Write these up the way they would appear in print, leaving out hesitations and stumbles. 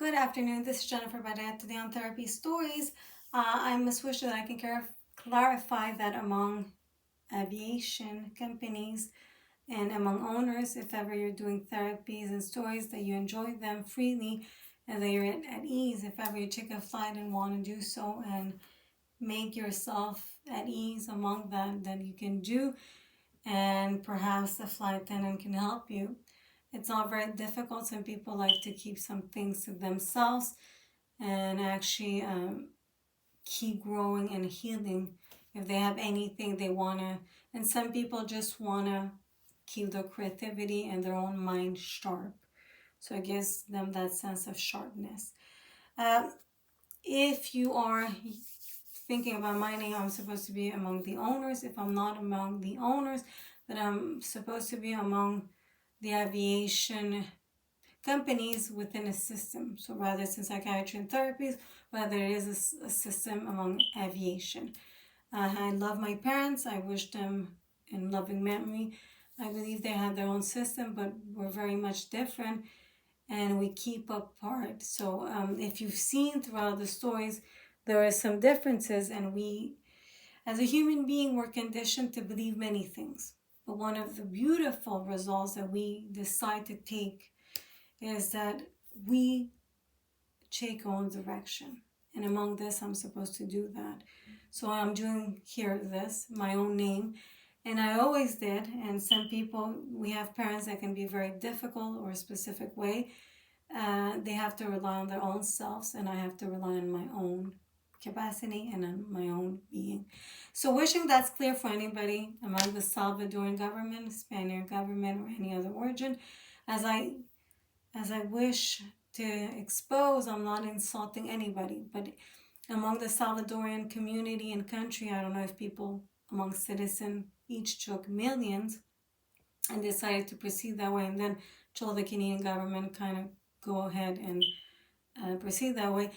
Good afternoon. This is Jennifer Barrera. Today on Therapy Stories, I must wish that I can clarify that among aviation companies and among owners, if ever you're doing therapies and stories, that you enjoy them freely and that you're at ease. If ever you take a flight and want to do so and make yourself at ease among them, then you can do, and perhaps the flight attendant can help you. It's not very difficult. Some people like to keep some things to themselves and actually keep growing and healing if they have anything they want to. And some people just want to keep their creativity and their own mind sharp. So it gives them that sense of sharpness. If you are thinking about my name, I'm supposed to be among the owners. If I'm not among the owners, then I'm supposed to be among the aviation companies within a system. So rather it's in psychiatry and therapies, whether it is a system among aviation. I love my parents. I wish them in loving memory. I believe they had their own system, but we're very much different and we keep apart. So if you've seen throughout the stories, there are some differences, and we, as a human being, we're conditioned to believe many things. But one of the beautiful results that we decide to take is that we take our own direction. And among this, I'm supposed to do that. So I'm doing here this, my own name. And I always did. And some people, we have parents that can be very difficult or a specific way. They have to rely on their own selves, and I have to rely on my own capacity and on my own being. So wishing that's clear for anybody among the Salvadorian government, Hispanic government, or any other origin. As I wish to expose, I'm not insulting anybody, but among the Salvadorian community and country, I don't know if people among citizens each took millions and decided to proceed that way, and then told the Canadian government kind of go ahead and proceed that way.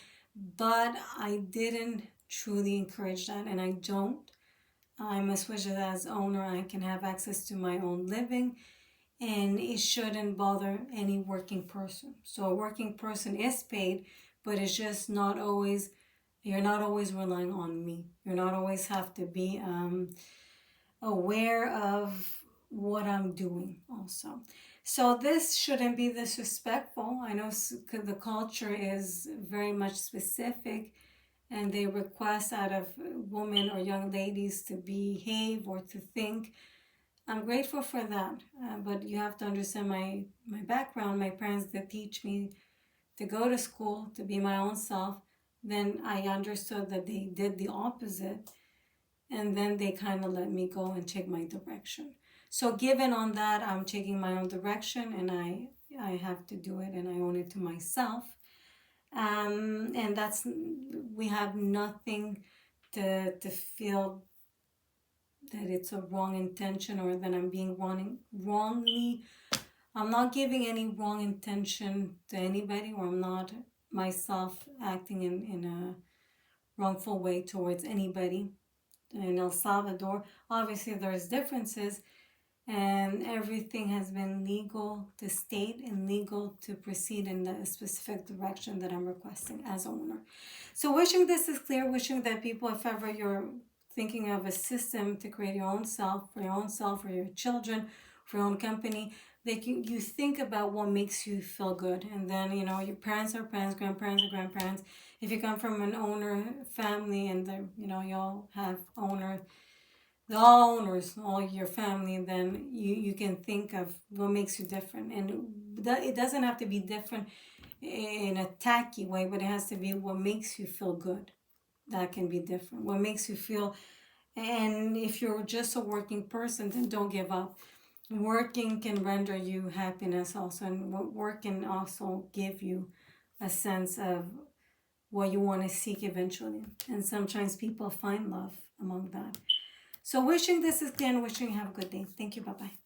But I didn't truly encourage that, and I don't. I must wish that as owner I can have access to my own living, and it shouldn't bother any working person. So a working person is paid, but it's just not always, you're not always relying on me. You're not always have to be aware of what I'm doing also. So this shouldn't be disrespectful. I know the culture is very much specific, and they request out of women or young ladies to behave or to think. I'm grateful for that, but you have to understand my background. My parents did teach me to go to school, to be my own self. Then I understood that they did the opposite, and then they kind of let me go and take my direction. So given on that, I'm taking my own direction, and I have to do it, and I own it to myself. And that's, we have nothing to feel that it's a wrong intention or that I'm being wrongly. I'm not giving any wrong intention to anybody, or I'm not myself acting in a wrongful way towards anybody. In El Salvador, obviously there's differences, and everything has been legal to state and legal to proceed in the specific direction that I'm requesting as owner. So wishing this is clear, wishing that people, if ever you're thinking of a system to create your own self, for your children, for your own company, that you think about what makes you feel good. And then, your parents are parents, grandparents are grandparents. If you come from an owner family and you all have owners, all your family, then you can think of what makes you different. And it doesn't have to be different in a tacky way, but it has to be what makes you feel good. That can be different. What makes you feel, and if you're just a working person, then don't give up. Working can render you happiness also, and work can also give you a sense of what you want to seek eventually. And sometimes people find love among that. So wishing this is clear, and wishing you have a good day. Thank you. Bye-bye.